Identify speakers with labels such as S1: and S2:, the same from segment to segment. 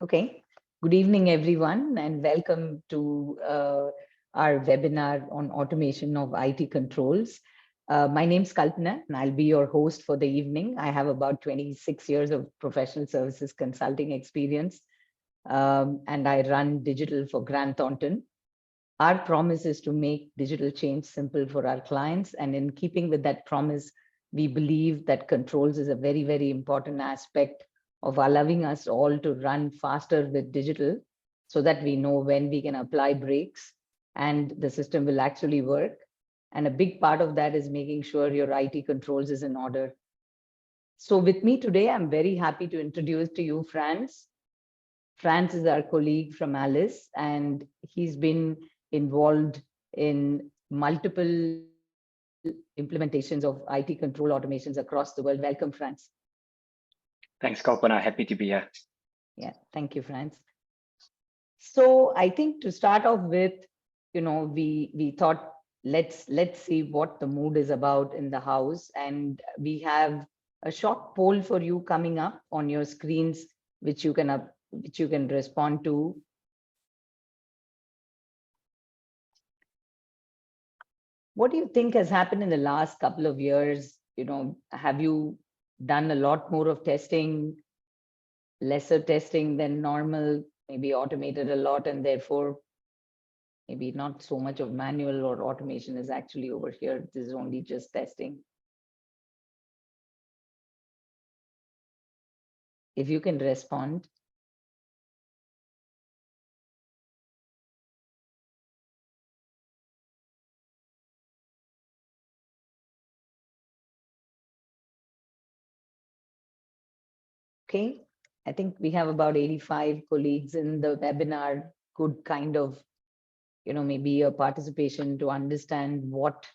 S1: Okay. Good evening, everyone, and welcome to our webinar on automation of IT controls. My name's Kalpana, and I'll be your host for the evening. I have about 26 years of professional services consulting experience, and I run digital for Grant Thornton. Our promise is to make digital change simple for our clients, and in keeping with that promise, we believe that controls is a very, very important aspect of allowing us all to run faster with digital so that we know when we can apply brakes and the system will actually work. And a big part of that is making sure your IT controls is in order. So with me today, I'm very happy to introduce to you Franz. Franz is our colleague from Alice, and he's been involved in multiple implementations of IT control automations across the world. Welcome, Franz.
S2: Thanks, Kalpana. Happy to be here.
S1: Yeah, thank you, Franz. So I think to start off with, we thought let's see what the mood is about in the house, and we have a short poll for you coming up on your screens, which you can respond to. What do you think has happened in the last couple of years? Have you done a lot more of testing, lesser testing than normal, maybe automated a lot, and therefore maybe not so much of manual or automation is actually over here. This is only just testing. If you can respond. Okay, I think we have about 85 colleagues in the webinar. Good kind of, maybe a participation to understand what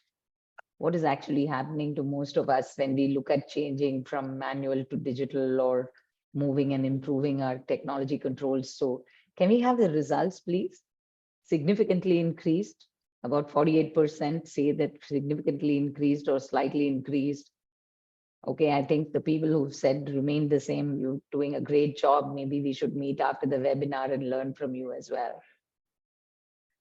S1: is actually happening to most of us when we look at changing from manual to digital or moving and improving our technology controls. So can we have the results, please? Significantly increased. About 48% say that significantly increased or slightly increased. Okay, I think the people who've said remain the same, you're doing a great job. Maybe we should meet after the webinar and learn from you as well.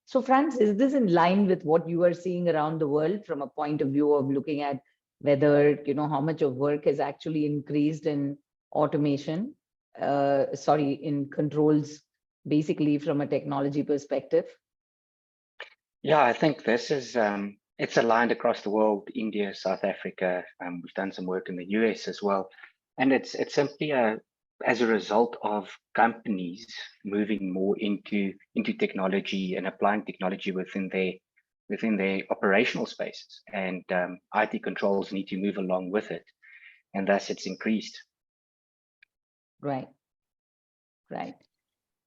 S1: So Franz, is this in line with what you are seeing around the world from a point of view of looking at whether, how much of work has actually increased in automation, in controls, basically from a technology perspective?
S2: Yeah, I think this is, it's aligned across the world, India, South Africa. We've done some work in the US as well. And it's simply as a result of companies moving more into technology and applying technology within their operational spaces. And IT controls need to move along with it. And thus it's increased.
S1: Right. Right.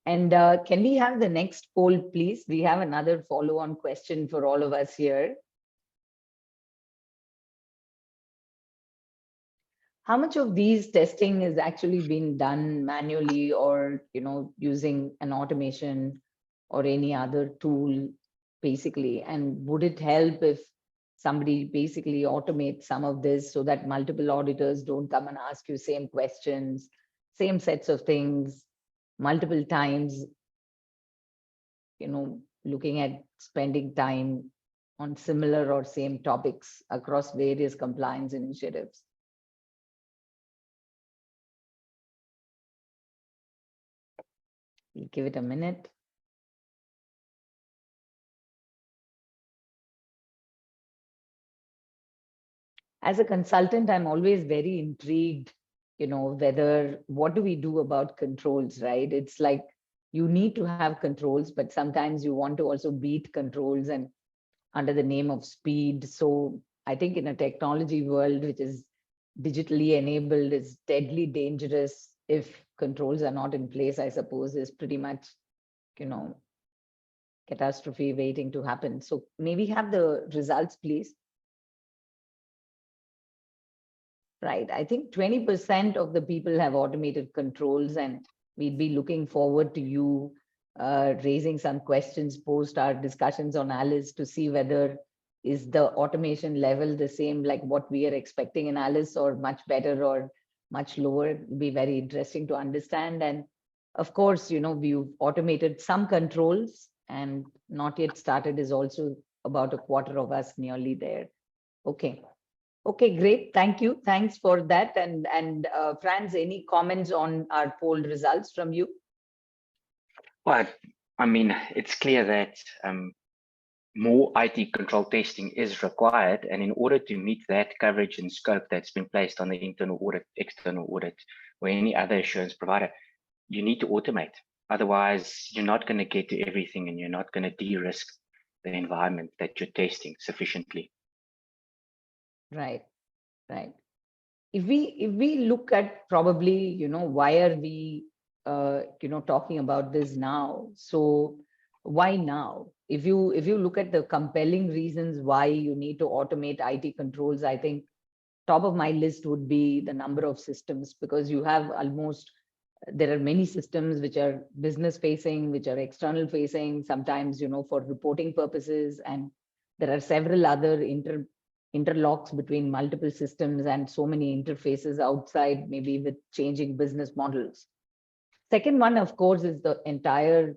S1: And can we have the next poll, please? We have another follow-on question for all of us here. How much of these testing is actually being done manually or, using an automation or any other tool, basically? And would it help if somebody basically automates some of this so that multiple auditors don't come and ask you same questions, same sets of things, multiple times, looking at spending time on similar or same topics across various compliance initiatives? We'll give it a minute. As a consultant, I'm always very intrigued, whether what do we do about controls, right? It's like you need to have controls, but sometimes you want to also beat controls and under the name of speed. So I think in a technology world, which is digitally enabled, is deadly dangerous if controls are not in place, I suppose, is pretty much, catastrophe waiting to happen. So may we have the results, please? Right. I think 20% of the people have automated controls, and we'd be looking forward to you raising some questions post our discussions on Alice to see whether is the automation level the same like what we are expecting in Alice or much better or much lower. It'll be very interesting to understand. And Of course, we've automated some controls and not yet started is also about a quarter of us nearly there. Okay. Okay, great. Thank you. Thanks for that. And Franz, any comments on our poll results from you?
S2: Well, I mean, it's clear that more IT control testing is required. And in order to meet that coverage and scope that's been placed on the internal audit, external audit, or any other assurance provider, you need to automate. Otherwise, you're not going to get to everything and you're not going to de-risk the environment that you're testing sufficiently.
S1: Right, right. If we look at probably, why are we, talking about this now? So why now? If you look at the compelling reasons why you need to automate IT controls, I think top of my list would be the number of systems, because you have there are many systems which are business facing, which are external facing, sometimes, for reporting purposes. And there are several other interlocks between multiple systems and so many interfaces outside, maybe with changing business models. Second one, of course, is the entire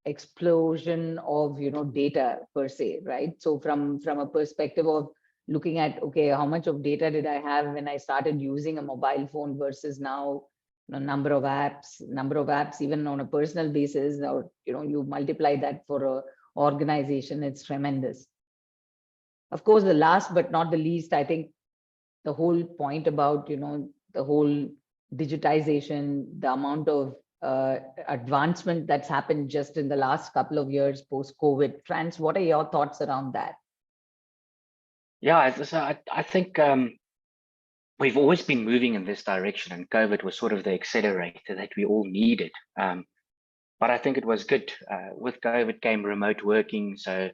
S1: explosion of data per se, right? So from a perspective of looking at, okay, how much of data did I have when I started using a mobile phone versus now, number of apps, even on a personal basis, or you multiply that for a organization, it's tremendous. Of course, the last but not the least, I think the whole point about the whole digitization, the amount of advancement that's happened just in the last couple of years post-COVID. Franz, what are your thoughts around that?
S2: Yeah, I think we've always been moving in this direction, and COVID was sort of the accelerator that we all needed. But I think it was good. With COVID came remote working, so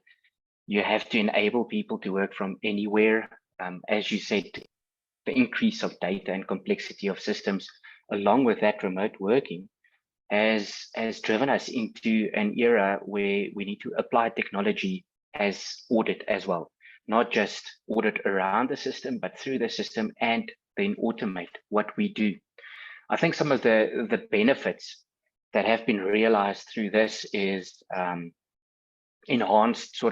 S2: you have to enable people to work from anywhere. As you said, the increase of data and complexity of systems, along with that remote working, has driven us into an era where we need to apply technology as audit as well, not just audit around the system, but through the system, and then automate what we do. I think some of the benefits that have been realized through this is enhanced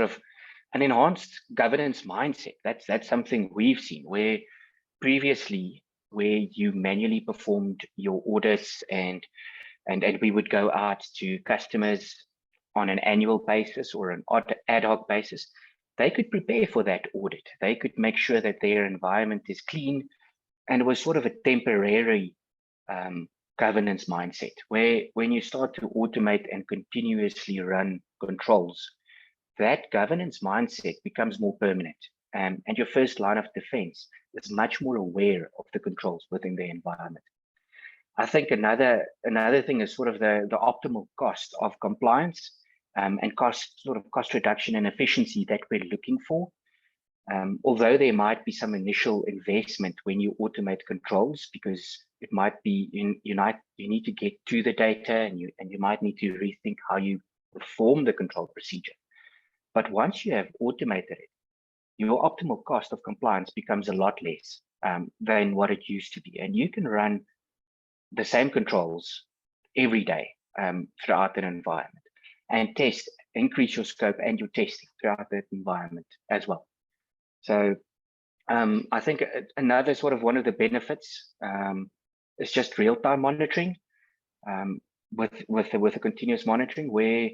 S2: governance mindset. That's something we've seen, where previously, where you manually performed your audits and we would go out to customers on an annual basis or an ad hoc basis, they could prepare for that audit. They could make sure that their environment is clean, and it was sort of a temporary governance mindset, where when you start to automate and continuously run controls, that governance mindset becomes more permanent. And your first line of defense is much more aware of the controls within the environment. I think another thing is sort of the optimal cost of compliance and cost reduction and efficiency that we're looking for. Although there might be some initial investment when you automate controls, because it might be you need to get to the data, and you might need to rethink how you perform the control procedure. But once you have automated it, your optimal cost of compliance becomes a lot less than what it used to be, and you can run the same controls every day throughout an environment, and increase your scope and your testing throughout that environment as well. So I think another sort of one of the benefits is just real-time monitoring with the continuous monitoring, where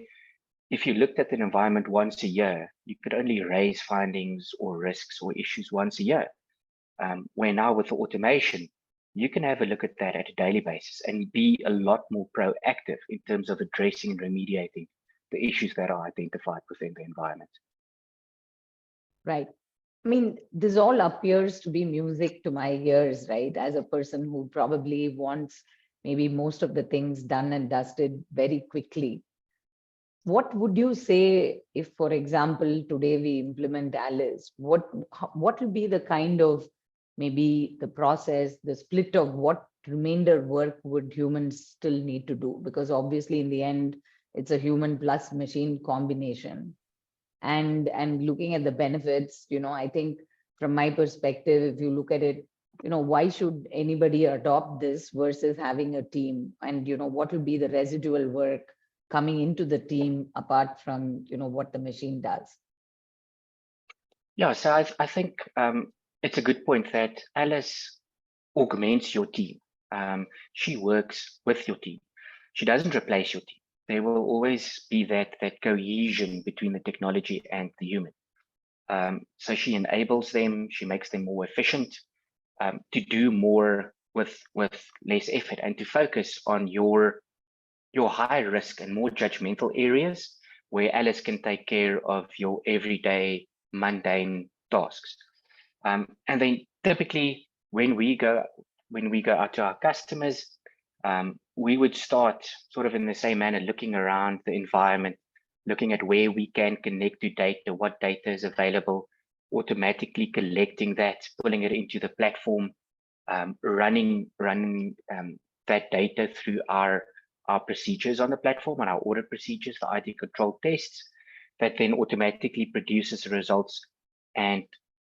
S2: if you looked at an environment once a year, you could only raise findings or risks or issues once a year. Where now with the automation, you can have a look at that at a daily basis and be a lot more proactive in terms of addressing and remediating the issues that are identified within the environment.
S1: Right. I mean, this all appears to be music to my ears, right? As a person who probably wants maybe most of the things done and dusted very quickly. What would you say if, for example, today we implement Alice? What will be the kind of maybe the process, the split of what remainder work would humans still need to do? Because obviously in the end, it's a human plus machine combination. And looking at the benefits, I think from my perspective, if you look at it why should anybody adopt this versus having a team? And, what will be the residual work coming into the team apart from, what the machine does?
S2: Yeah, so I think it's a good point that Alice augments your team. She works with your team. She doesn't replace your team. There will always be that cohesion between the technology and the human. So she enables them. She makes them more efficient to do more with less effort and to focus on your high risk and more judgmental areas where Alice can take care of your everyday mundane tasks. And then typically when we go out to our customers, we would start sort of in the same manner, looking around the environment, looking at where we can connect to data, what data is available, automatically collecting that, pulling it into the platform, running that data through our procedures on the platform, and our audit procedures, the IT control tests, that then automatically produces the results and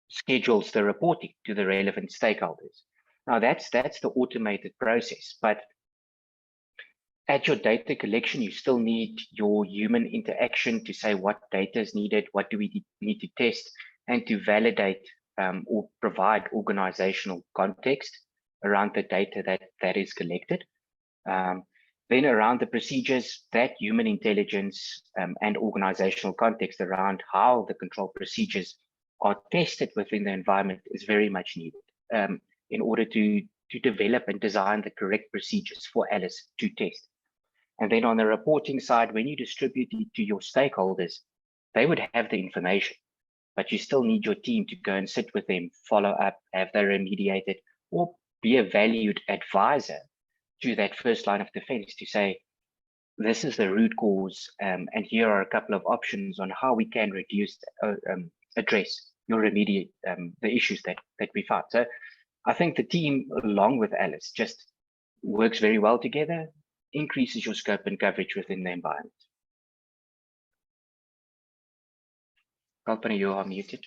S2: schedules the reporting to the relevant stakeholders. Now that's the automated process, but at your data collection, you still need your human interaction to say what data is needed, what do we need to test, and to validate or provide organizational context around the data that is collected. Then around the procedures, that human intelligence and organizational context around how the control procedures are tested within the environment is very much needed in order to develop and design the correct procedures for Alice to test. And then on the reporting side, when you distribute it to your stakeholders, they would have the information, but you still need your team to go and sit with them, follow up, have they remediated, or be a valued advisor to that first line of defense to say, this is the root cause, and here are a couple of options on how we can reduce, address your remediate the issues that we found. So I think the team, along with Alice, just works very well together, increases your scope and coverage within the environment. Kalpana, you are muted.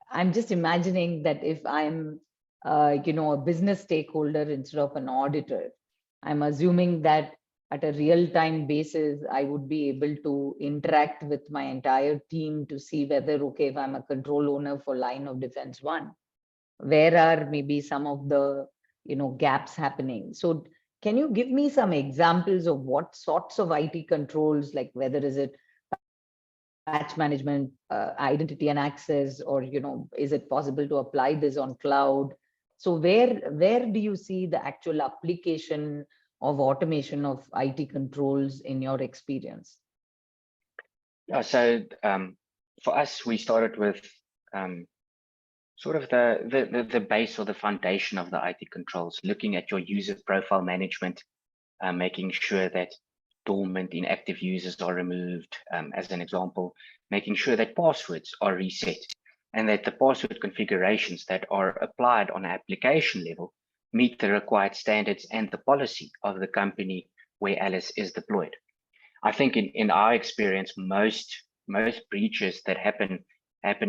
S1: I'm just imagining that if I'm, a business stakeholder instead of an auditor, I'm assuming that at a real-time basis, I would be able to interact with my entire team to see whether, okay, if I'm a control owner for line of defense 1, where are maybe some of the, gaps happening. So can you give me some examples of what sorts of IT controls, like whether is it patch management, identity and access, or is it possible to apply this on cloud? So where do you see the actual application of automation of IT controls in your experience?
S2: Yeah, so for us, we started with sort of the base or the foundation of the IT controls, looking at your user profile management, making sure that dormant, inactive users are removed, as an example, making sure that passwords are reset and that the password configurations that are applied on an application level meet the required standards and the policy of the company where Alice is deployed. I think in our experience, most breaches that happen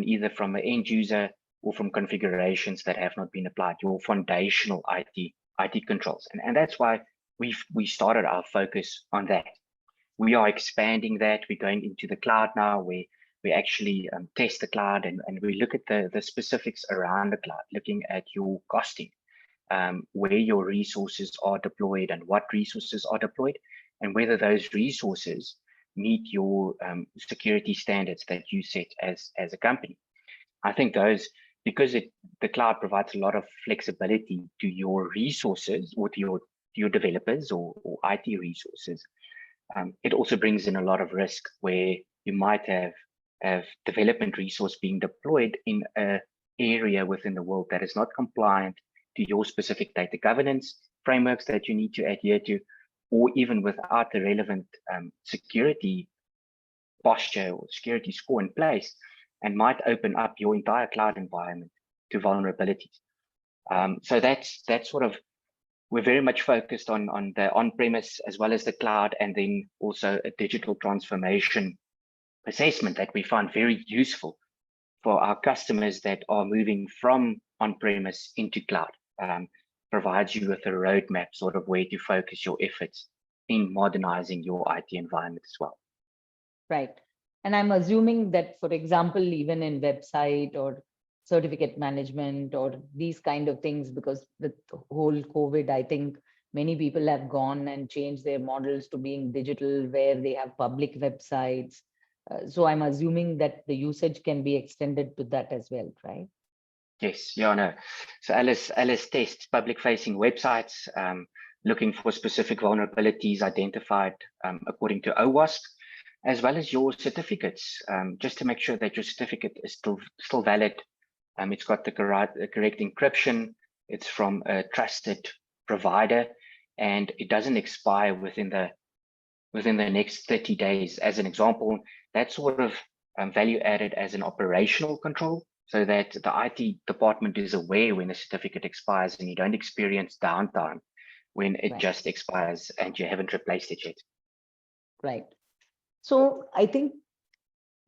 S2: either from the end user or from configurations that have not been applied, your foundational IT controls. And that's why we started our focus on that. We are expanding that. We're going into the cloud now, where we actually test the cloud and we look at the specifics around the cloud, looking at your costing, where your resources are deployed and what resources are deployed, and whether those resources meet your security standards that you set as a company. I think those, because the cloud provides a lot of flexibility to your resources or to your developers or IT resources, it also brings in a lot of risk where you might have development resource being deployed in an area within the world that is not compliant to your specific data governance frameworks that you need to adhere to, or even without the relevant security posture or security score in place, and might open up your entire cloud environment to vulnerabilities. So that's sort of, we're very much focused on the on-premise as well as the cloud, and then also a digital transformation assessment that we find very useful for our customers that are moving from on-premise into cloud. Provides you with a roadmap, sort of where to focus your efforts in modernizing your IT environment as well.
S1: Right. And I'm assuming that, for example, even in website or certificate management or these kind of things, because with the whole COVID, I think many people have gone and changed their models to being digital, where they have public websites. So I'm assuming that the usage can be extended to that as well, right?
S2: Yes, yeah, no. So Alice tests public-facing websites, looking for specific vulnerabilities identified according to OWASP, as well as your certificates, just to make sure that your certificate is still valid. It's got the correct encryption. It's from a trusted provider, and it doesn't expire within the next 30 days. As an example, that's sort of value added as an operational control, so that the IT department is aware when a certificate expires and you don't experience downtime when it just expires and you haven't replaced it yet.
S1: Right. So I think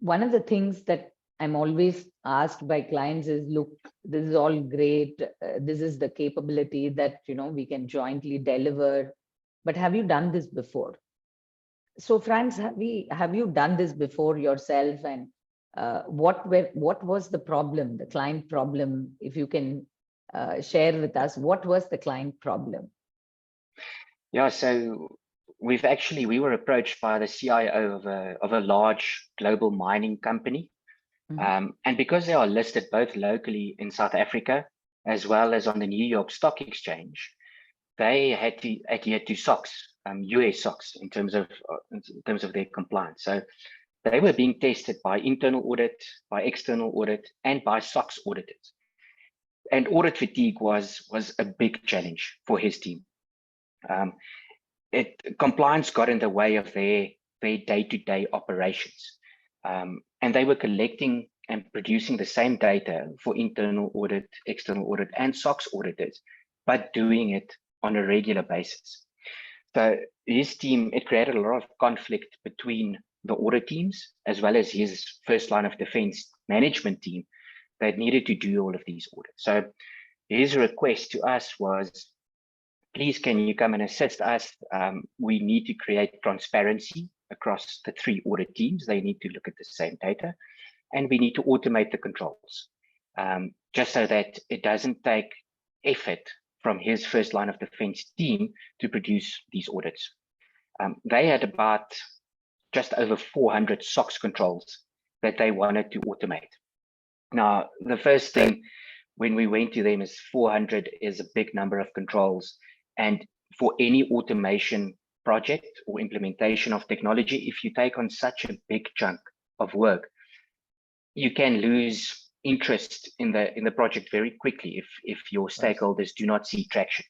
S1: one of the things that I'm always asked by clients is, look, this is all great. This is the capability that, we can jointly deliver. But have you done this before? So Franz, have you done this before yourself? And what was the problem, the client problem? If you can share with us, what was the client problem?
S2: Yeah, so we were approached by the CIO of a large global mining company. Mm-hmm. And because they are listed both locally in South Africa as well as on the New York Stock Exchange, they had to adhere to SOX, US SOX, in terms of their compliance. So they were being tested by internal audit, by external audit, and by SOX auditors. And audit fatigue was a big challenge for his team. Compliance got in the way of their day-to-day operations. And they were collecting and producing the same data for internal audit, external audit, and SOX auditors, but doing it on a regular basis. So his team, it created a lot of conflict between the audit teams, as well as his first line of defense management team that needed to do all of these audits. So his request to us was, please, can you come and assist us? We need to create transparency across the 3 audit teams. They need to look at the same data, and we need to automate the controls, just so that it doesn't take effort from his first line of defense team to produce these audits. They had about just over 400 SOX controls that they wanted to automate. Now, the first thing when we went to them is 400 is a big number of controls. And for any automation project or implementation of technology, if you take on such a big chunk of work, you can lose interest in the project very quickly if your stakeholders do not see traction.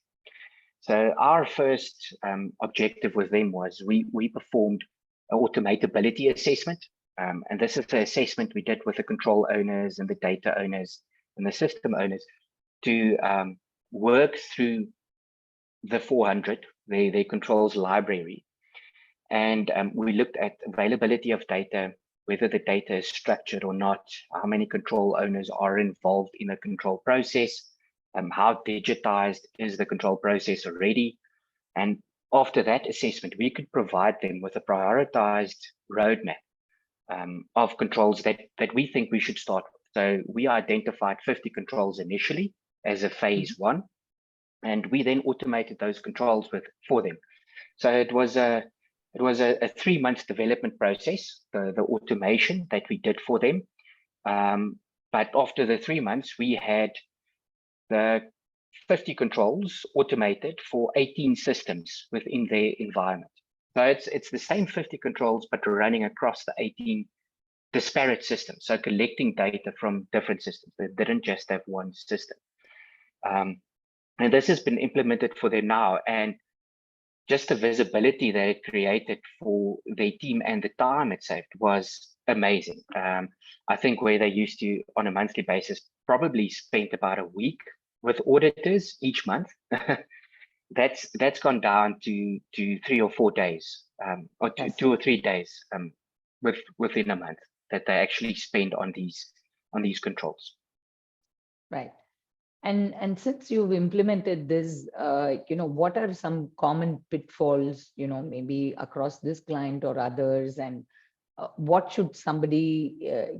S2: So our first objective with them was we performed an automatability assessment. And this is the assessment we did with the control owners and the data owners and the system owners to work through the 400, their controls library. And we looked at availability of data, whether the data is structured or not, how many control owners are involved in the control process, how digitized is the control process already. And after that assessment, we could provide them with a prioritized roadmap of controls that we think we should start with. So we identified 50 controls initially as a phase 1, and we then automated those controls for them. So it was a 3-month development process, the automation that we did for them. But after the 3 months, we had the 50 controls automated for 18 systems within their environment. So it's the same 50 controls, but running across the 18 disparate systems. So collecting data from different systems. They didn't just have one system. And this has been implemented for them now. And just the visibility that it created for their team and the time it saved was amazing. I think where they used to, on a monthly basis, probably spent about a week with auditors each month. That's gone down to 3 or 4 days, or 2 or 3 days within a month that they actually spend on these controls.
S1: Right. And since you've implemented this, what are some common pitfalls, maybe across this client or others, and what should somebody,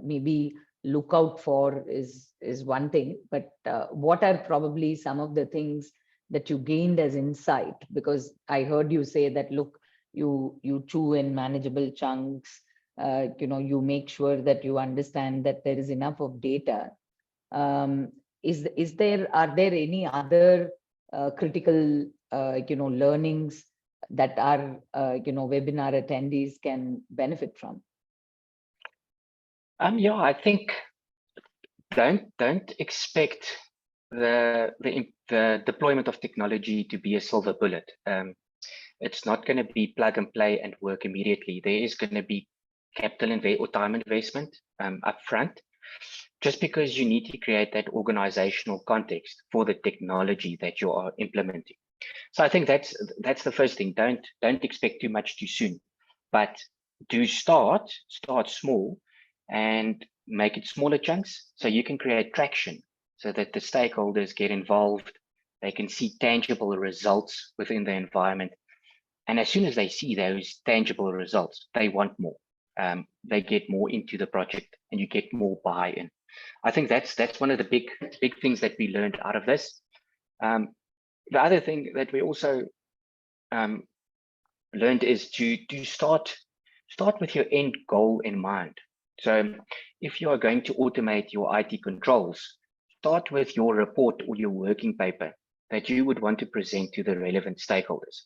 S1: maybe look out for is one thing, but what are probably some of the things that you gained as insight? Because I heard you say that, look, you chew in manageable chunks, you make sure that you understand that there is enough of data. Are there any other critical learnings that our webinar attendees can benefit from?
S2: Yeah, I think don't expect the deployment of technology to be a silver bullet. It's not going to be plug and play and work immediately. There is going to be capital or time investment upfront, just because you need to create that organizational context for the technology that you are implementing. So I think that's the first thing. Don't expect too much too soon, but do start small and make it smaller chunks so you can create traction so that the stakeholders get involved. They can see tangible results within the environment. And as soon as they see those tangible results, they want more. They get more into the project and you get more buy-in. I think that's one of the big things that we learned out of this. The other thing that we also learned is to start with your end goal in mind. So if you are going to automate your IT controls, start with your report or your working paper that you would want to present to the relevant stakeholders.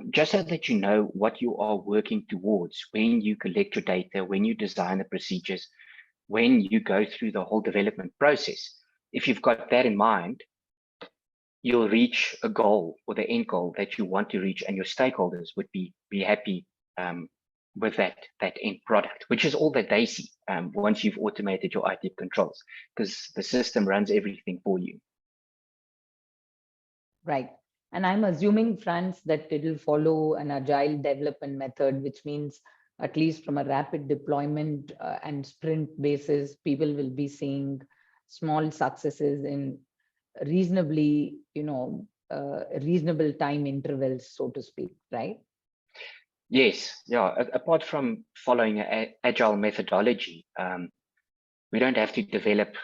S2: Just so that you know what you are working towards when you collect your data, when you design the procedures, when you go through the whole development process. If you've got that in mind, you'll reach a goal or the end goal that you want to reach, and your stakeholders would be happy with that end product, which is all that they see once you've automated your IT controls, because the system runs everything for you.
S1: Right. And I'm assuming, Franz, that it will follow an agile development method, which means at least from a rapid deployment and sprint basis, people will be seeing small successes in reasonably, reasonable time intervals, so to speak, right?
S2: Yes, yeah. Apart from following an agile methodology, we don't have to develop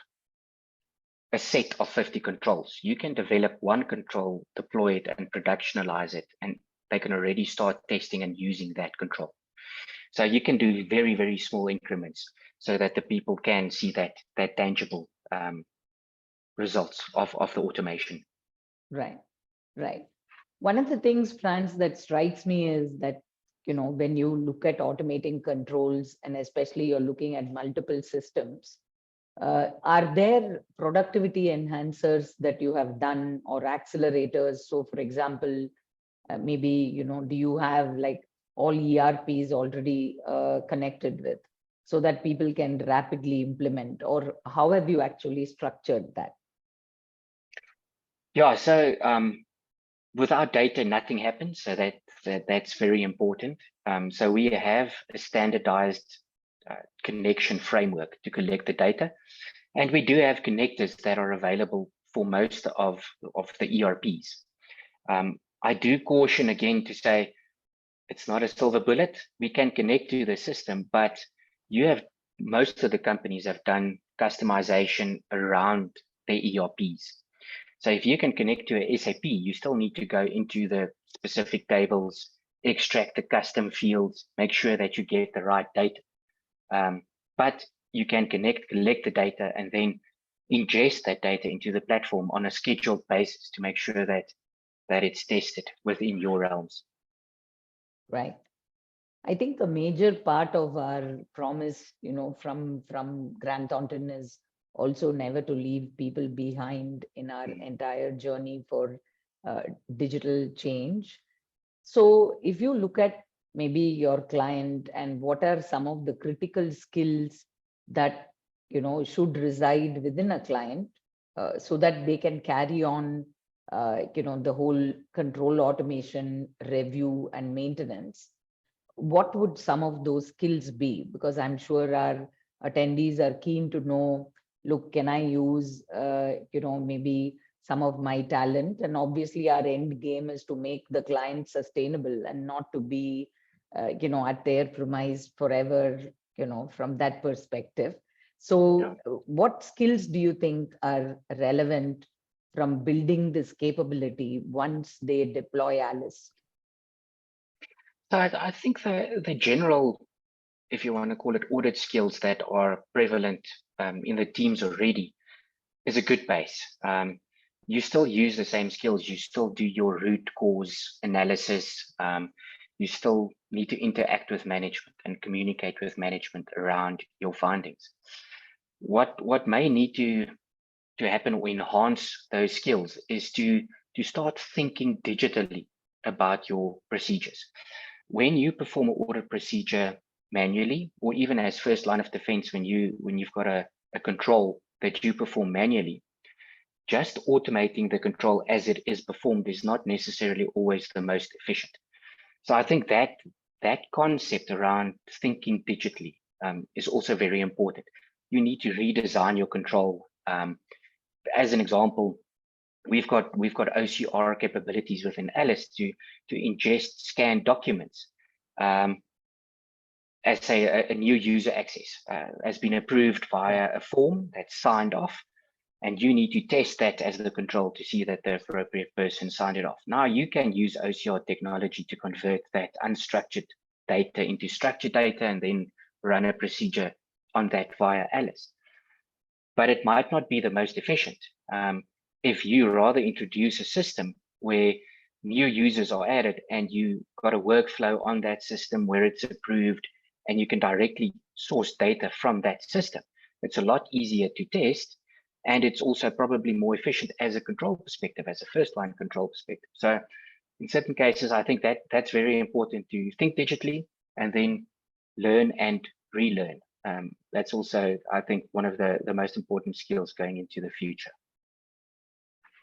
S2: a set of 50 controls. You can develop one control, deploy it, and productionalize it, and they can already start testing and using that control. So you can do very, very small increments so that the people can see that tangible results of the automation.
S1: Right, right. One of the things, Franz, that strikes me is that, when you look at automating controls, and especially you're looking at multiple systems, are there productivity enhancers that you have done or accelerators? So for example, maybe, do you have like all ERPs already connected with so that people can rapidly implement, or how have you actually structured that?
S2: Yeah, so without data, nothing happens. So that's very important. So we have a standardized connection framework to collect the data. And we do have connectors that are available for most of the ERPs. I do caution again to say, it's not a silver bullet. We can connect to the system, but most of the companies have done customization around their ERPs. So if you can connect to a SAP, you still need to go into the specific tables, extract the custom fields, make sure that you get the right data. But you can collect the data and then ingest that data into the platform on a scheduled basis to make sure that it's tested within your realms.
S1: Right. I think a major part of our promise, from Grant Thornton is also never to leave people behind in our entire journey for digital change. So if you look at maybe your client and what are some of the critical skills that, should reside within a client so that they can carry on, the whole control automation, review and maintenance, what would some of those skills be? Because I'm sure our attendees are keen to know, look, can I use, maybe some of my talent? And obviously our end game is to make the client sustainable and not to be, at their premise forever, from that perspective. So what skills do you think are relevant from building this capability once they deploy Alice?
S2: So I think the general, if you want to call it, audit skills that are prevalent in the teams already is a good base. You still use the same skills. You still do your root cause analysis. You still need to interact with management and communicate with management around your findings. What may need to happen or enhance those skills is to start thinking digitally about your procedures. When you perform an audit procedure manually, or even as first line of defense, when you've got a control that you perform manually, just automating the control as it is performed is not necessarily always the most efficient. So I think that concept around thinking digitally is also very important. You need to redesign your control. As an example, we've got OCR capabilities within Alice to ingest scanned documents. As say a new user access has been approved via a form that's signed off, and you need to test that as the control to see that the appropriate person signed it off. Now you can use OCR technology to convert that unstructured data into structured data and then run a procedure on that via Alice. But it might not be the most efficient. If you rather introduce a system where new users are added and you got a workflow on that system where it's approved and you can directly source data from that system, it's a lot easier to test. And it's also probably more efficient as a control perspective, as a first line control perspective. So in certain cases, I think that's very important to think digitally and then learn and relearn. That's also, I think, one of the most important skills going into the future.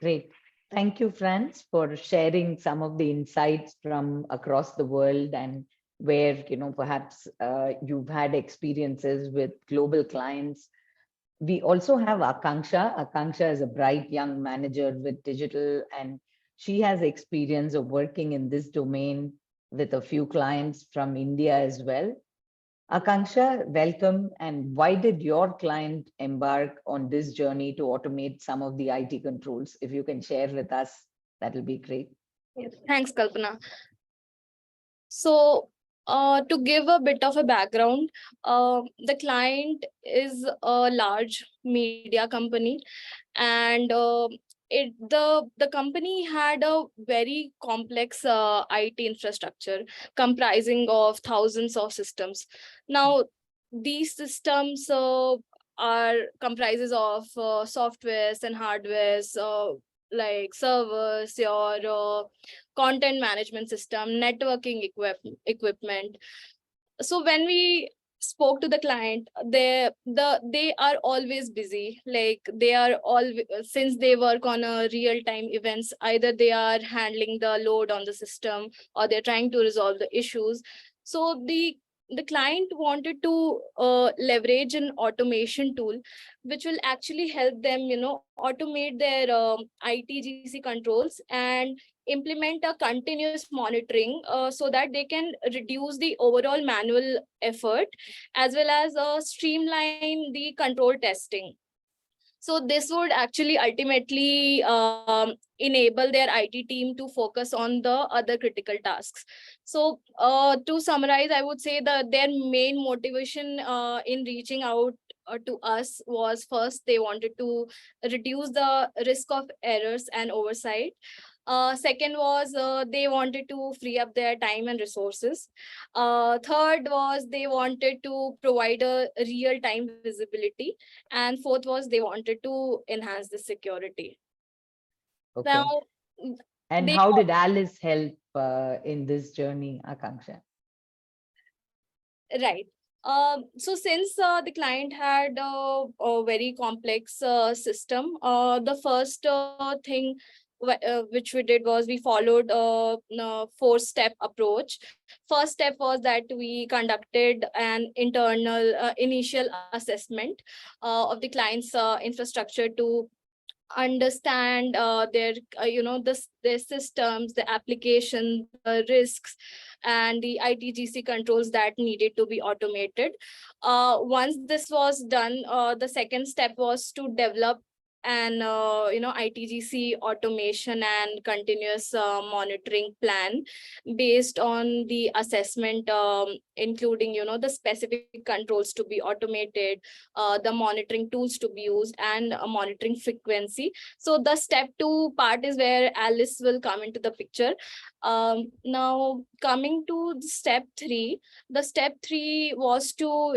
S1: Great. Thank you, Franz, for sharing some of the insights from across the world and where, perhaps you've had experiences with global clients. We also have Akanksha. Akanksha is a bright young manager with digital, and she has experience of working in this domain with a few clients from India as well. Akanksha, welcome. And why did your client embark on this journey to automate some of the IT controls? If you can share with us, that'll be great.
S3: Yes. Thanks, Kalpana. So, to give a bit of a background, the client is a large media company, and the company had a very complex IT infrastructure comprising of thousands of systems. Now, these systems are comprises of softwares and hardwares, like servers, your content management system, networking equipment. So when we spoke to the client, they are always busy. Like they are all, since they work on a real-time events, either they are handling the load on the system or they're trying to resolve the issues. So the client wanted to leverage an automation tool which will actually help them, automate their ITGC controls and implement a continuous monitoring so that they can reduce the overall manual effort as well as streamline the control testing. So this would actually ultimately enable their IT team to focus on the other critical tasks. So to summarize, I would say that their main motivation in reaching out to us was, first, they wanted to reduce the risk of errors and oversight. Second was they wanted to free up their time and resources. Third was they wanted to provide a real-time visibility. And fourth was they wanted to enhance the security.
S1: Okay.
S3: Now,
S1: and how did Alice help in this journey, Akanksha?
S3: Right. So since the client had a very complex system, the first thing which we did was we followed a 4-step approach. First step was that we conducted an internal initial assessment of the client's infrastructure to understand their their systems, the application, the risks, and the ITGC controls that needed to be automated. Once this was done, the second step was to develop an ITGC automation and continuous monitoring plan based on the assessment, including the specific controls to be automated, the monitoring tools to be used, and a monitoring frequency. So the step 2 part is where Alice will come into the picture. Now coming to the step 3, the step 3 was to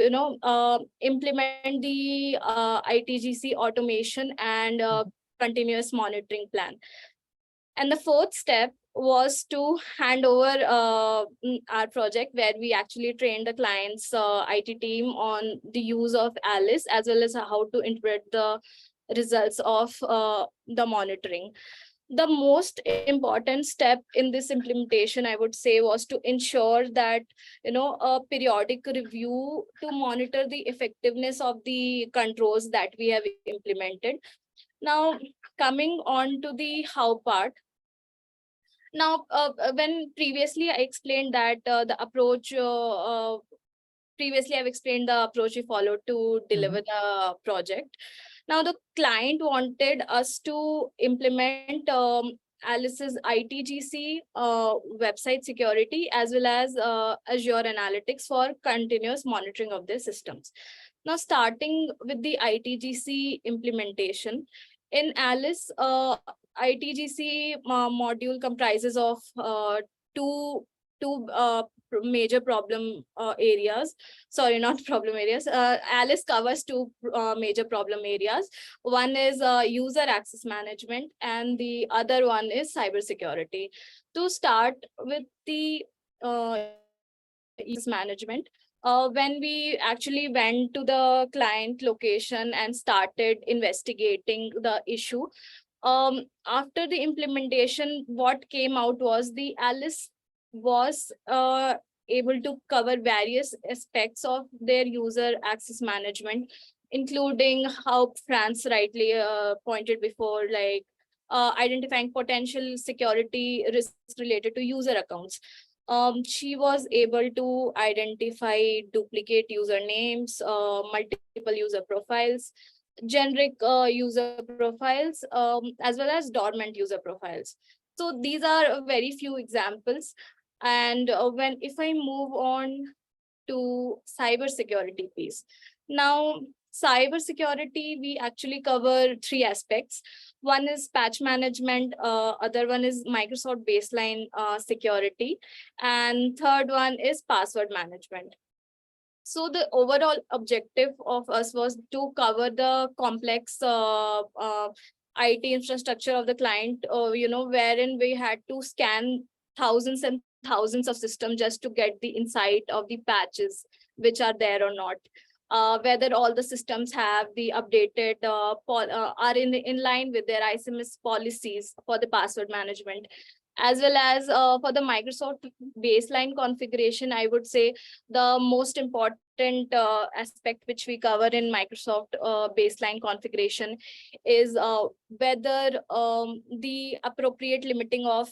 S3: implement the ITGC automation and continuous monitoring plan. And the 4th step was to hand over our project, where we actually trained the client's IT team on the use of Alice, as well as how to interpret the results of the monitoring. The most important step in this implementation, I would say, was to ensure that a periodic review to monitor the effectiveness of the controls that we have implemented. Now coming on to the how part. Now, when previously I explained that the approach, previously I've explained the approach we followed to deliver the project. Now the client wanted us to implement Alice's ITGC website security, as well as Azure Analytics for continuous monitoring of their systems. Now, starting with the ITGC implementation, in Alice, ITGC module comprises of two major problem areas. Sorry, not problem areas. Alice covers 2 major problem areas. One is user access management, and the other one is cybersecurity. To start with the user management, when we actually went to the client location and started investigating the issue, after the implementation, what came out was the Alice was able to cover various aspects of their user access management, including how Franz rightly pointed before, like identifying potential security risks related to user accounts. She was able to identify duplicate usernames, multiple user profiles, generic user profiles, as well as dormant user profiles. So these are very few examples. And if I move on to cybersecurity piece. Now, cybersecurity, we actually cover 3 aspects. One is patch management, other one is Microsoft baseline security, and third one is password management. So the overall objective of us was to cover the complex IT infrastructure of the client, wherein we had to scan thousands and thousands of systems just to get the insight of the patches which are there or not. Whether all the systems have the updated are in line with their ISMS policies for the password management, as well as for the Microsoft baseline configuration. I would say the most important aspect which we cover in Microsoft baseline configuration is whether the appropriate limiting of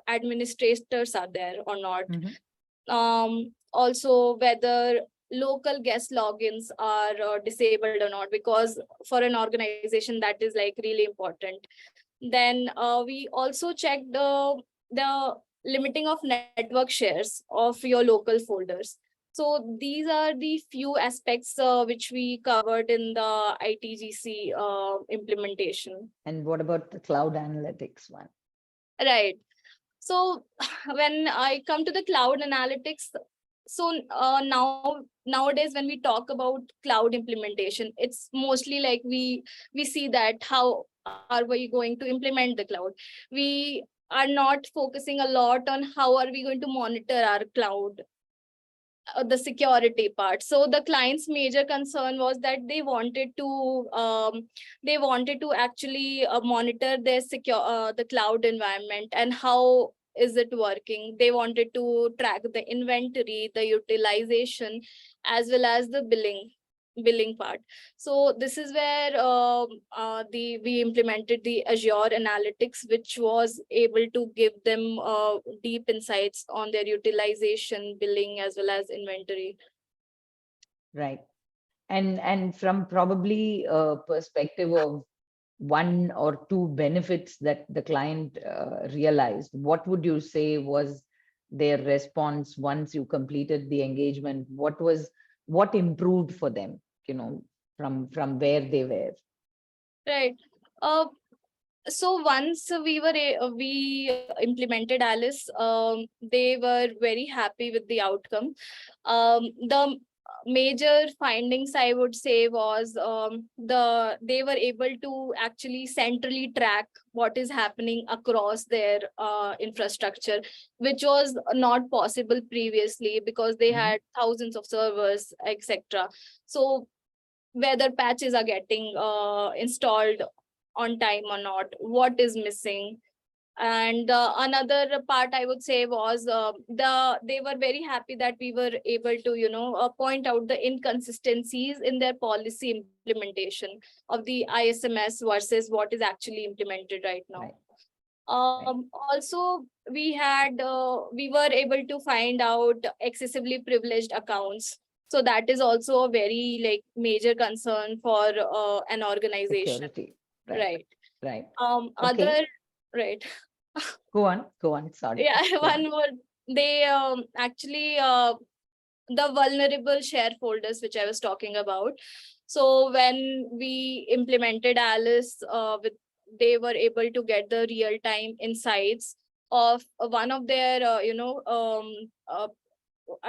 S3: administrators are there or not. Also, whether local guest logins are disabled or not, because for an organization that is like really important. Then we also check the limiting of network shares of your local folders. So these are the few aspects which we covered in the ITGC implementation.
S1: And what about the cloud analytics one?
S3: Right. So when I come to the cloud analytics, so nowadays when we talk about cloud implementation, it's mostly like we see that how are we going to implement the cloud. We are not focusing a lot on how are we going to monitor our cloud. the security part. So the client's major concern was that they wanted to actually monitor their the cloud environment and how is it working. They wanted to track the inventory, the utilization, as well as the billing part. So this is where we implemented the Azure Analytics, which was able to give them deep insights on their utilization, billing, as well as inventory.
S1: Right. And from probably a perspective of one or two benefits that the client realized, what would you say was their response once you completed the engagement? What improved for them, from where they were?
S3: Right. So once we implemented Alice, they were very happy with the outcome. The major findings, I would say, was they were able to actually centrally track what is happening across their infrastructure, which was not possible previously because they had thousands of servers, etc. So whether patches are getting installed on time or not, what is missing. And another part I would say was they were very happy that we were able to point out the inconsistencies in their policy implementation of the ISMS versus what is actually implemented right now.
S1: Right.
S3: Also, we were able to find out excessively privileged accounts. So that is also a very major concern for an organization.
S1: Security.
S3: Right.
S1: Right.
S3: Other, right.
S1: Go on. Sorry.
S3: Yeah,
S1: Go
S3: one
S1: on.
S3: more. They actually the vulnerable share folders, which I was talking about. So when we implemented Alice, they were able to get the real-time insights of one of their,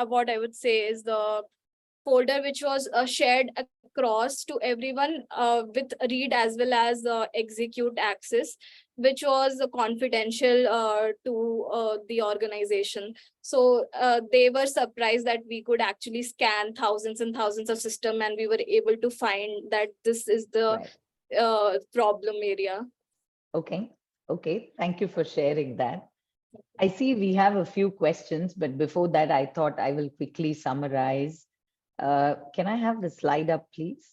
S3: what I would say is the folder which was shared across to everyone with read as well as execute access, which was confidential to the organization. So they were surprised that we could actually scan thousands and thousands of systems, and we were able to find that this is the problem area.
S1: Okay. Thank you for sharing that. I see we have a few questions, but before that, I thought I will quickly summarize. Can I have the slide up, please?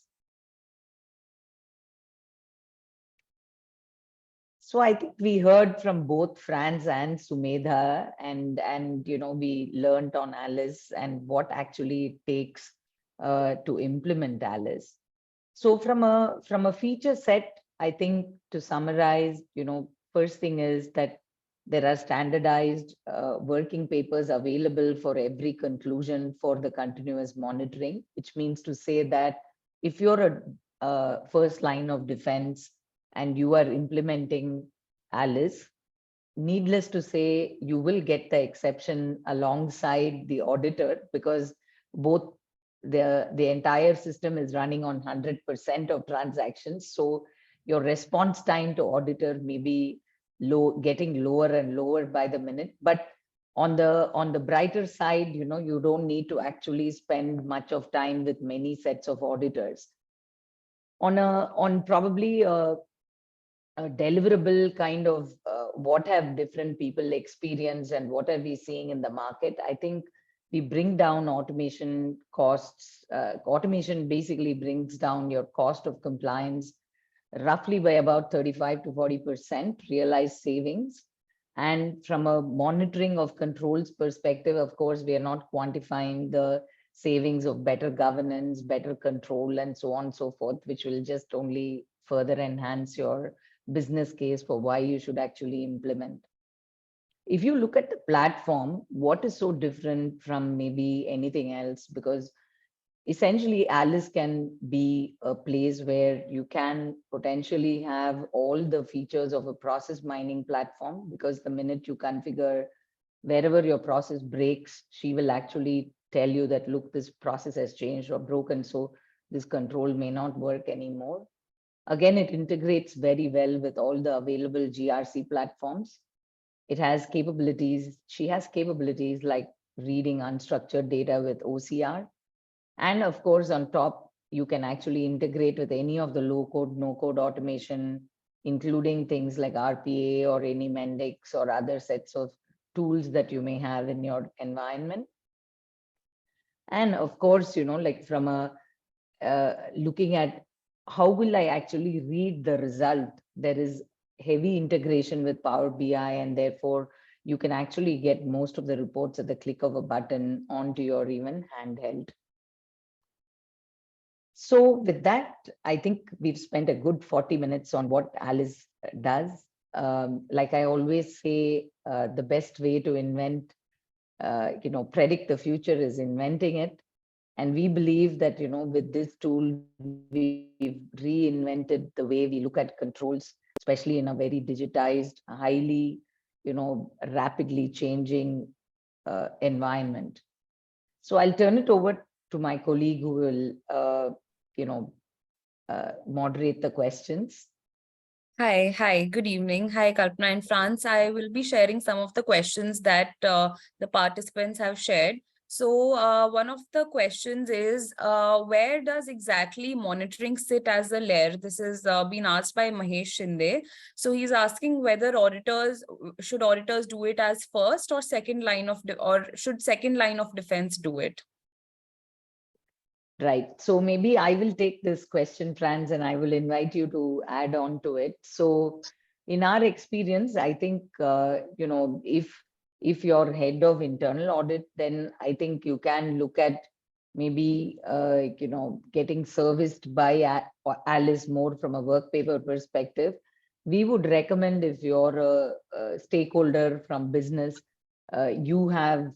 S1: So I think we heard from both Franz and Sumedha, and we learned on Alice and what actually it takes to implement Alice. So from a feature set, I think to summarize, first thing is that there are standardized working papers available for every conclusion for the continuous monitoring, which means to say that if you're a first line of defense and you are implementing Alice, needless to say, you will get the exception alongside the auditor, because both the entire system is running on 100% of transactions. So your response time to auditor may be getting lower and lower by the minute. But on the brighter side, you don't need to actually spend much of time with many sets of auditors. On probably a deliverable kind of what have different people experienced and what are we seeing in the market, I think we bring down automation costs. Automation basically brings down your cost of compliance roughly by about 35 to 40% realized savings. And from a monitoring of controls perspective, of course, we are not quantifying the savings of better governance, better control, and so on and so forth, which will just only further enhance your business case for why you should actually implement. If you look at the platform, what is so different from maybe anything else? Because essentially Alice can be a place where you can potentially have all the features of a process mining platform, because the minute you configure, wherever your process breaks, she will actually tell you that, look, this process has changed or broken, so this control may not work anymore. Again, it integrates very well with all the available GRC platforms. It has capabilities. She has capabilities like reading unstructured data with OCR. And of course, on top, you can actually integrate with any of the low code, no code automation, including things like RPA or any Mendix or other sets of tools that you may have in your environment. And of course, like from a looking at how will I actually read the result, there is heavy integration with Power BI, and therefore you can actually get most of the reports at the click of a button onto your even handheld. So with that, I think we've spent a good 40 minutes on what Alice does. Like I always say, the best way to predict the future is inventing it. And we believe that, with this tool, we've reinvented the way we look at controls, especially in a very digitized, highly, rapidly changing environment. So I'll turn it over to my colleague who will, moderate the questions.
S4: Hi, good evening. Hi, Kalpana and France. I will be sharing some of the questions that the participants have shared. So one of the questions is, where does exactly monitoring sit as a layer? This is been asked by Mahesh Shinde. So he's asking whether should auditors do it as first or second line of, or should second line of defense do it?
S1: Right. So maybe I will take this question, Franz, and I will invite you to add on to it. So in our experience, I think, if you're head of internal audit, then I think you can look at maybe, getting serviced by Alice more from a work paper perspective. We would recommend, if you're a stakeholder from business, you have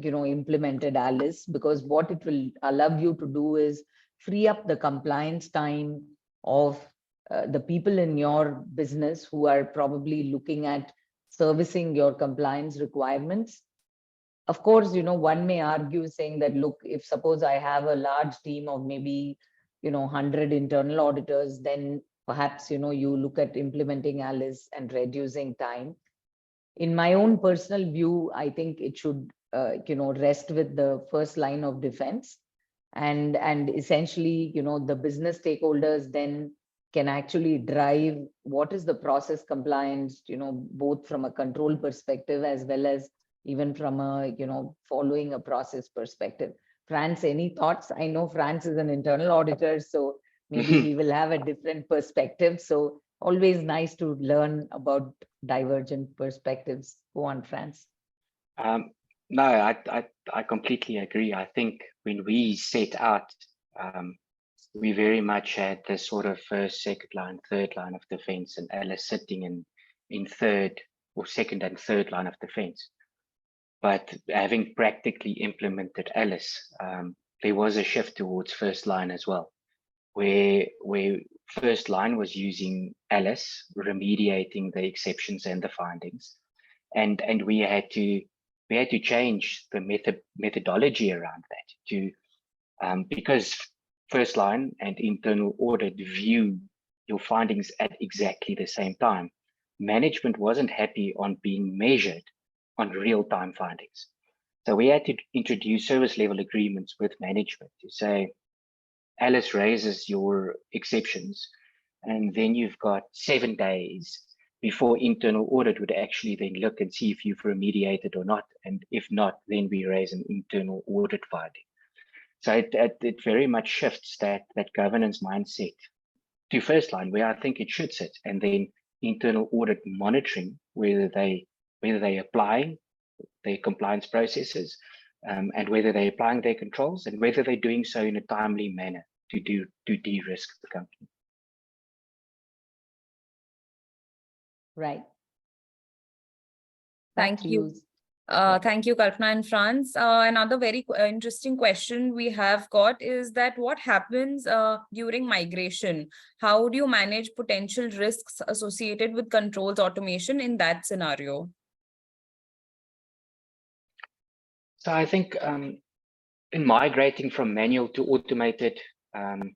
S1: implemented Alice, because what it will allow you to do is free up the compliance time of the people in your business who are probably looking at servicing your compliance requirements. Of course, one may argue saying that, look, if suppose I have a large team of maybe 100 internal auditors, then perhaps you look at implementing Alice and reducing time. In my own personal view, I think it should rest with the first line of defense, and essentially, the business stakeholders then can actually drive what is the process compliance, both from a control perspective as well as even from a, following a process perspective. France, any thoughts? I know France is an internal auditor, so maybe he will have a different perspective. So always nice to learn about divergent perspectives. Go on, France.
S2: No, I completely agree. I think when we set out, we very much had this sort of first, second line, third line of defense, and Alice sitting in third or second and third line of defense. But having practically implemented Alice, there was a shift towards first line as well, where first line was using Alice, remediating the exceptions and the findings, and we had to change the methodology around that because first line and internal audit view your findings at exactly the same time. Management wasn't happy on being measured on real-time findings. So we had to introduce service level agreements with management to say, Alice raises your exceptions, and then you've got 7 days before internal audit would actually then look and see if you've remediated or not. And if not, then we raise an internal audit finding. So it very much shifts that governance mindset to first line, where I think it should sit, and then internal audit monitoring, whether they applying their compliance processes, and whether they're applying their controls, and whether they're doing so in a timely manner to de-risk the company.
S1: Right.
S4: Thank you. Thank you, Kalpana and France. Another very interesting question we have got is that what happens during migration? How do you manage potential risks associated with controls automation in that scenario?
S2: So I think in migrating from manual to automated, and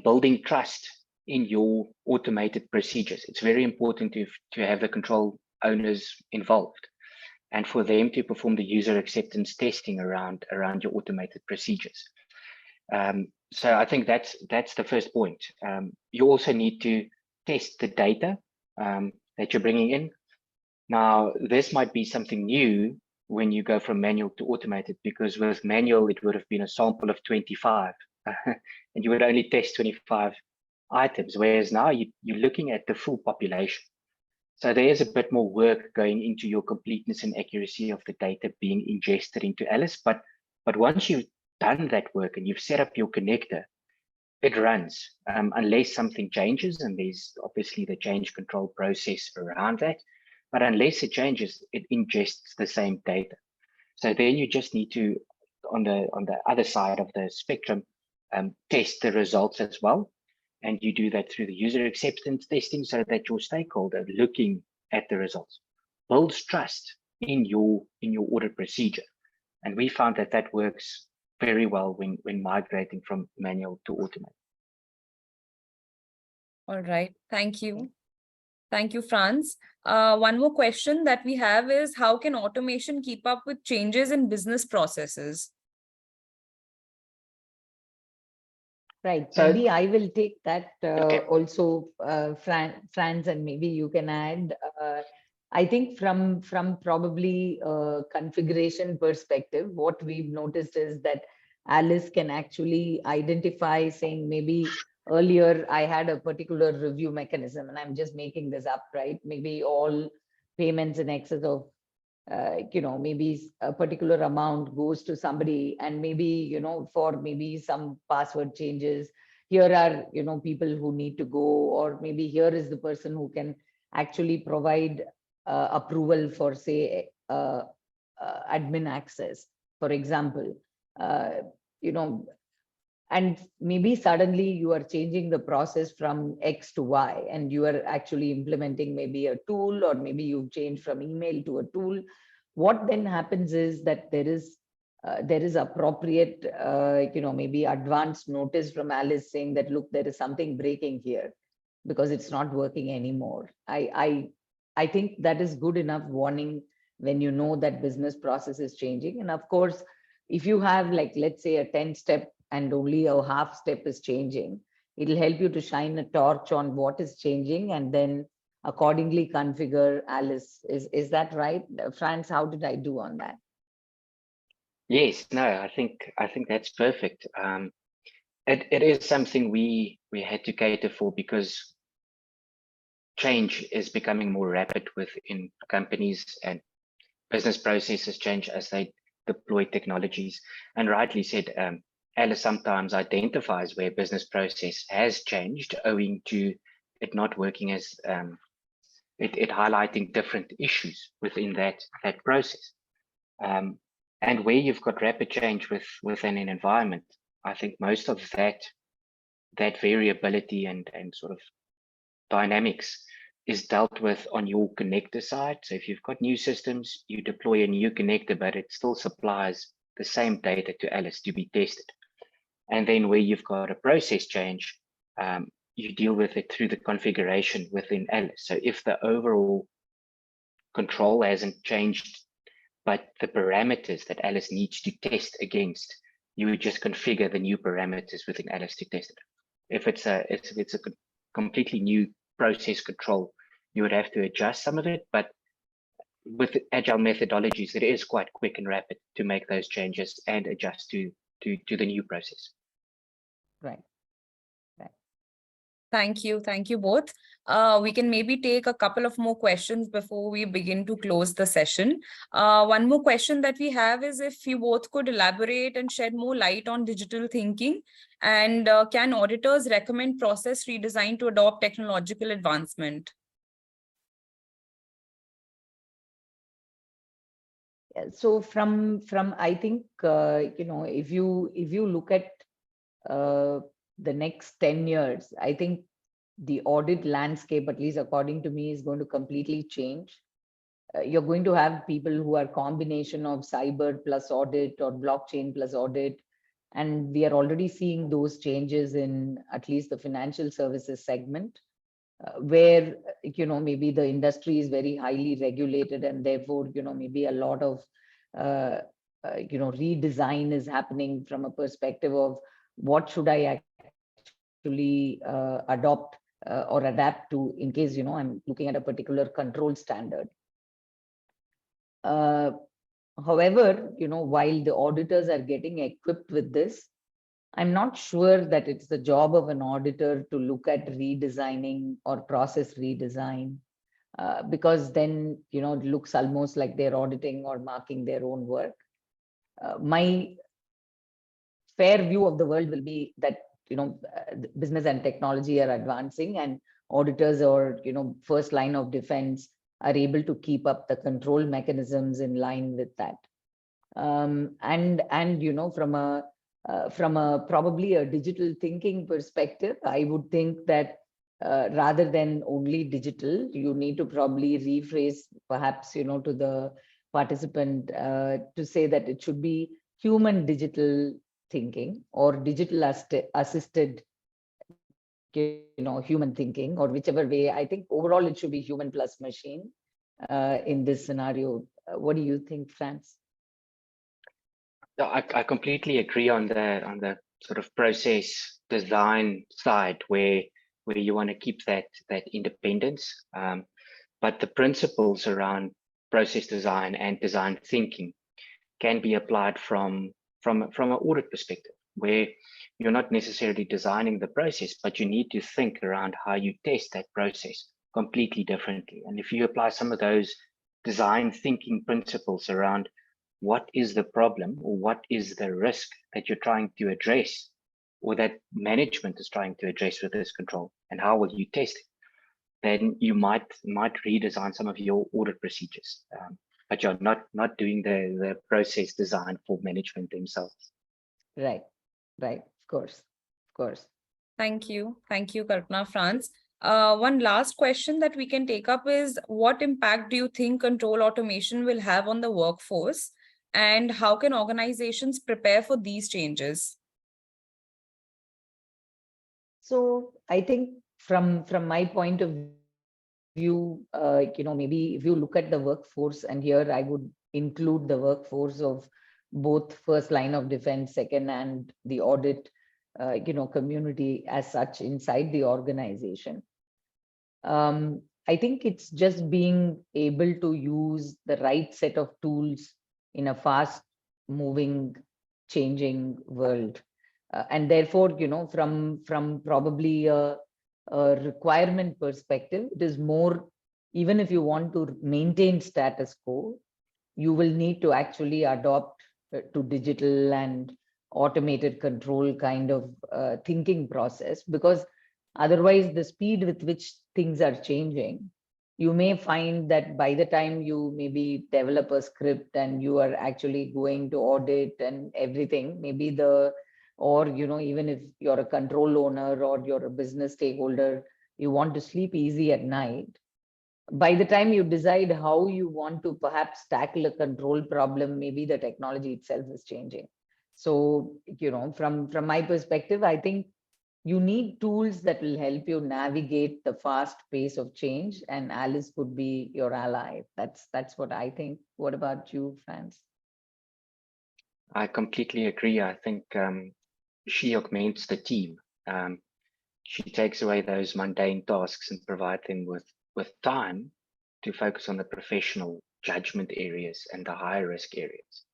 S2: building trust in your automated procedures, it's very important to have the control owners involved. and for them to perform the user acceptance testing around your automated procedures. So I think that's the first point. You also need to test the data that you're bringing in. Now, this might be something new when you go from manual to automated, because with manual, it would have been a sample of 25 and you would only test 25 items, whereas now you're looking at the full population. So there is a bit more work going into your completeness and accuracy of the data being ingested into Alice. But once you've done that work and you've set up your connector, it runs unless something changes, and there's obviously the change control process around that. But unless it changes, it ingests the same data. So then you just need to, on the other side of the spectrum, test the results as well. And you do that through the user acceptance testing so that your stakeholder looking at the results builds trust in your audit procedure. And we found that that works very well when migrating from manual to automated.
S4: All right, thank you. Thank you, Franz. One more question that we have is, how can automation keep up with changes in business processes?
S1: Right.
S2: So-
S1: Maybe I will take that
S2: Okay.
S1: also, Franz, and maybe you can add. I think from probably a configuration perspective, what we've noticed is that Alice can actually identify, saying maybe earlier I had a particular review mechanism, and I'm just making this up, right? Maybe all payments in excess of maybe a particular amount goes to somebody, and maybe, for maybe some password changes, here are, people who need to go, or maybe here is the person who can actually provide approval for, say, admin access, for example, and maybe suddenly you are changing the process from X to Y, and you are actually implementing maybe a tool, or maybe you've changed from email to a tool. What then happens is that there is appropriate, maybe advance notice from Alice saying that, look, there is something breaking here because it's not working anymore. I think that is good enough warning when you know that business process is changing. And of course, if you have, like, let's say, a 10-step and only a half step is changing, it'll help you to shine a torch on what is changing and then accordingly configure Alice. Is that right? Franz, how did I do on that?
S2: Yes, no, I think that's perfect. It is something we had to cater for because change is becoming more rapid within companies, and business processes change as they deploy technologies. And rightly said, Alice sometimes identifies where business process has changed owing to it not working as it highlighting different issues within that process. And where you've got rapid change within an environment, I think most of that variability and sort of dynamics is dealt with on your connector side. So if you've got new systems, you deploy a new connector, but it still supplies the same data to Alice to be tested. And then where you've got a process change, you deal with it through the configuration within Alice. So if the overall control hasn't changed, but the parameters that Alice needs to test against, you would just configure the new parameters within Alice to test it. If it's a completely new process control, you would have to adjust some of it, but with agile methodologies, it is quite quick and rapid to make those changes and adjust to the new process.
S1: Right.
S4: Thank you both. We can maybe take a couple of more questions before we begin to close the session. One more question that we have is if you both could elaborate and shed more light on digital thinking, and can auditors recommend process redesign to adopt technological advancement?
S1: So from I think if you look at the next 10 years, I think the audit landscape, at least according to me, is going to completely change. You're going to have people who are combination of cyber plus audit or blockchain plus audit. And we are already seeing those changes in at least the financial services segment. where, maybe the industry is very highly regulated, and therefore, maybe a lot of, redesign is happening from a perspective of what should I actually adopt or adapt to in case, I'm looking at a particular control standard. However, while the auditors are getting equipped with this, I'm not sure that it's the job of an auditor to look at redesigning or process redesign, because then, it looks almost like they're auditing or marking their own work. My fair view of the world will be that, business and technology are advancing, and auditors or, first line of defense are able to keep up the control mechanisms in line with that. And from a probably a digital thinking perspective, I would think that rather than only digital, you need to probably rephrase perhaps, to the participant to say that it should be human digital thinking or digital assisted, human thinking, or whichever way. I think overall it should be human plus machine in this scenario. What do you think, Franz?
S2: No, I completely agree on the sort of process design side where you want to keep that independence, but the principles around process design and design thinking can be applied from an audit perspective, where you're not necessarily designing the process, but you need to think around how you test that process completely differently. And if you apply some of those design thinking principles around what is the problem or what is the risk that you're trying to address or that management is trying to address with this control, and how will you test it, then you might redesign some of your audit procedures, but you're not doing the process design for management themselves.
S1: Right, of course.
S4: Thank you, Kalpana. Franz. One last question that we can take up is, what impact do you think control automation will have on the workforce, and how can organizations prepare for these changes?
S1: So I think from my point of view, maybe if you look at the workforce, and here I would include the workforce of both first line of defense, second, and the audit, community as such inside the organization. I think it's just being able to use the right set of tools in a fast moving, changing world. And therefore, from probably a requirement perspective, it is more, even if you want to maintain status quo, you will need to actually adopt to digital and automated control kind of thinking process, because otherwise the speed with which things are changing, you may find that by the time you maybe develop a script and you are actually going to audit and everything, maybe or even if you're a control owner or you're a business stakeholder, you want to sleep easy at night. By the time you decide how you want to perhaps tackle a control problem, maybe the technology itself is changing. So, from my perspective, I think you need tools that will help you navigate the fast pace of change, and Alice could be your ally. That's what I think. What about you, Franz?
S2: I completely agree. I think she augments the team. She takes away those mundane tasks and provide them with time to focus on the professional judgment areas and the high risk areas.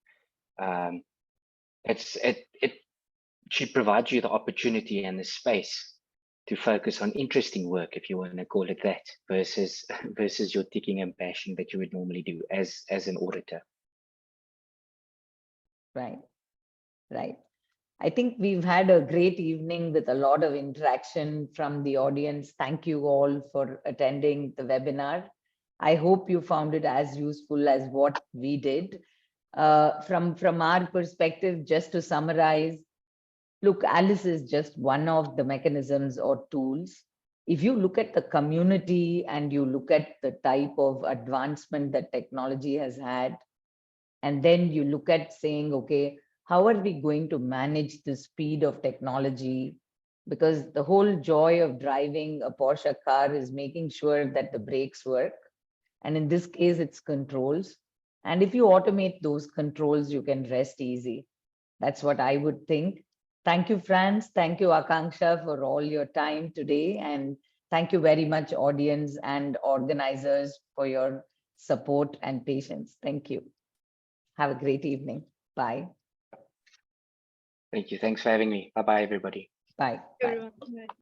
S2: She provides you the opportunity and the space to focus on interesting work, if you want to call it that, versus your ticking and bashing that you would normally do as an auditor.
S1: Right. I think we've had a great evening with a lot of interaction from the audience. Thank you all for attending the webinar. I hope you found it as useful as what we did. From our perspective, just to summarize, look, Alice is just one of the mechanisms or tools. If you look at the community and you look at the type of advancement that technology has had, and then you look at saying, okay, how are we going to manage the speed of technology because the whole joy of driving a Porsche car is making sure that the brakes work. And in this case, it's controls. And if you automate those controls, you can rest easy. That's what I would think. Thank you, Franz. Thank you, Akanksha, for all your time today. And thank you very much, audience and organizers, for your support and patience. Thank you. Have a great evening. Bye.
S2: Thank you. Thanks for having me. Bye-bye, everybody.
S1: Bye. Bye.
S3: Everyone.